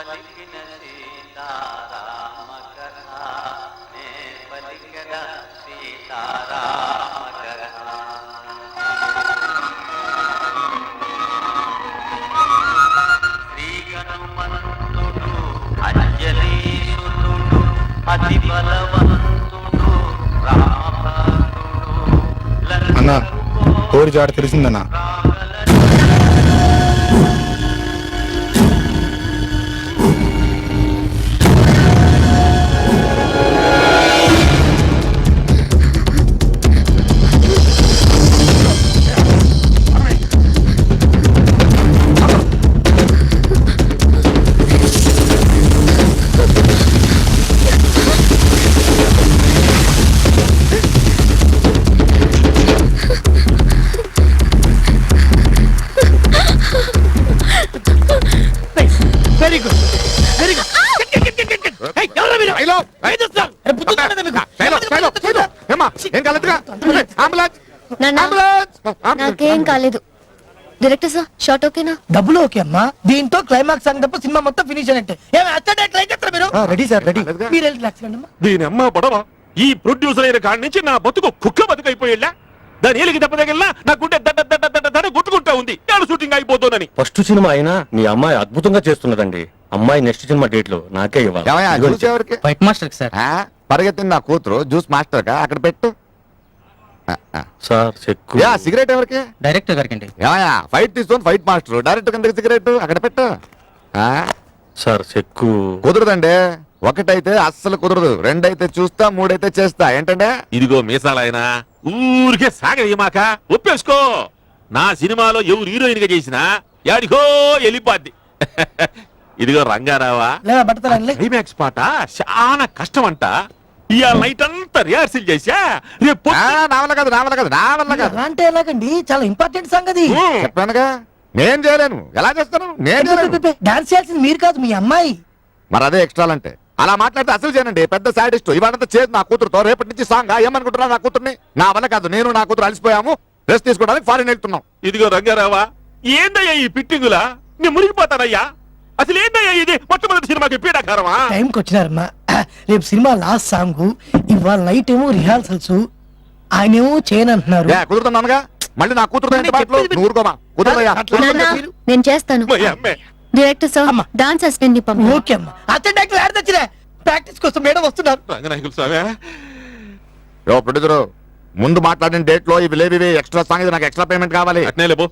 పలికిన సీతారామ కథ నే పలికిన సీతారామ కథ. శ్రీగణమంతుడు అంజలీసుతుడు అతి బలవంతుడు రామభక్తుడు. అన్నా కోరి జాడ తెలిసిందన్నా. Very good very good. నాకేం కాలేదు. డైరెక్టర్ సార్ షార్ట్ ఓకేనా? డబ్బులు ఓకే అమ్మా. దీంతో క్లైమాక్స్ సాంగ్ తప్ప సినిమా మొత్తం ఫినిష్ అయినట్టే. ట్రై చేస్తారా మీరు? Ready sir ready. మీరు వెళ్ళి రిలాక్స్ కండి అమ్మా. దీని అమ్మ పడవ ఈ ప్రొడ్యూసర్ అయిన కాడి నుంచి నా బతుకు కుక్క బతుకైపోయేలా. దాని ఏలికి దెబ్బతగిలినా నా గుండె దడ గుట్టుకుంటా ఉంది. నేను షూటింగ్ అయిపోతానని. ఫస్ట్ సినిమా అయినా మీ అమ్మాయి అద్భుతంగా చేస్తున్నదండి. అమ్మాయి నెక్స్ట్ సినిమా డేట్ లో నాకే ఇవ్వాలి. ఫైట్ మాస్టర్ సార్ పరిగెత్తింది నా కూతురు జ్యూస్ మాస్టర్ కా అక్కడ పెట్టు. సార్ చెక్కు. సిగరెట్ ఎవరికి? డైరెక్టర్ గారికి అండి. ఫైట్ తీసుకొని ఫైట్ మాస్టర్ డైరెక్ట్ కింద సిగరెట్ అక్కడ పెట్టు. సార్ చెక్కు కుదరదండి. ఒకటైతే అస్సలు కుదరదు, రెండైతే చూస్తా, మూడైతే చేస్తా. ఏంటంటే ఇదిగో మీసాలైనా ఊరికే సాగమాక ఒప్పేసుకో. నా సినిమాలో ఎవరు హీరోయిన్ గా చేసినా యాడికో వెళ్ళిపోద్ది. ఇదిగో రంగారావా, లేదా బట్టతల క్లైమాక్స్ పాట చాలా కష్టం అంట. ఇవాళ నైట్ అంతా రిహార్సల్ చేసా. రేపు నావల్ల కాదు నావల్ల కాదు నావల్ల కాదు. అంటే ఎలాగండి? చాలా ఇంపార్టెంట్ సంగతి. చెప్పానుగా నేను చేయలేను. ఎలా చేస్తాను? నేను చేయలేను. డాన్స్ చేయాల్సింది మీరు కాదు, మీ అమ్మాయి. మరి అదే ఎక్స్ట్రా అంటే అలా మాట్లాడితే అసలు చేయనండి. పెద్ద సాడిస్ట్. ఇవాళంతా చేసి నా కూతురుతో రేపటి నుంచి సాంగ్ ఏమనుకుంటున్నా నా కూతుర్ని. నా వల్ల కాదు. నేను నా కూతురు అలసిపోయాము, రెస్ట్ తీసుకోవడానికి ఫారిన్ వెళ్తున్నాం. ఇదిగో రంగారావా, ఏందయ్యా ఈ పిట్టింగులా? నేను మునిగిపోతానయ్యా. అసలు ఏందయ్యా ఇది? మొట్టమొదటి సినిమాకి పీడాకారమా? టైంకి వచ్చినారమ్మా. రేపు సినిమా లాస్ట్ సాంగ్, ఇవాళ నైట్ ఏమో రిహార్సల్స్. ఆయనేమో చేయనంటున్నారు. కుదురుతున్నానుగా. మళ్ళీ నా కూతురుతో ఊరుకోమా. కుదరదయ్యా. నేను చేస్తాను. డైరెక్టర్ సార్ డాన్స్ అసిస్టెంట్ ని పంపండి. ఓకే అమ్మా. అతని డైరెక్టర్ యాడ్ తెచ్చినా ప్రాక్టీస్ కోసం మేడం వస్తున్నారు. రంగనాయకులు స్వామి, ప్రొడ్యూసర్ ముందు మాట్లాడిన డేట్ లో ఇవి లేవి ఎక్స్ట్రా సాంగ్, నాకు ఎక్స్ట్రా పేమెంట్ కావాలి. అట్నే లేబో.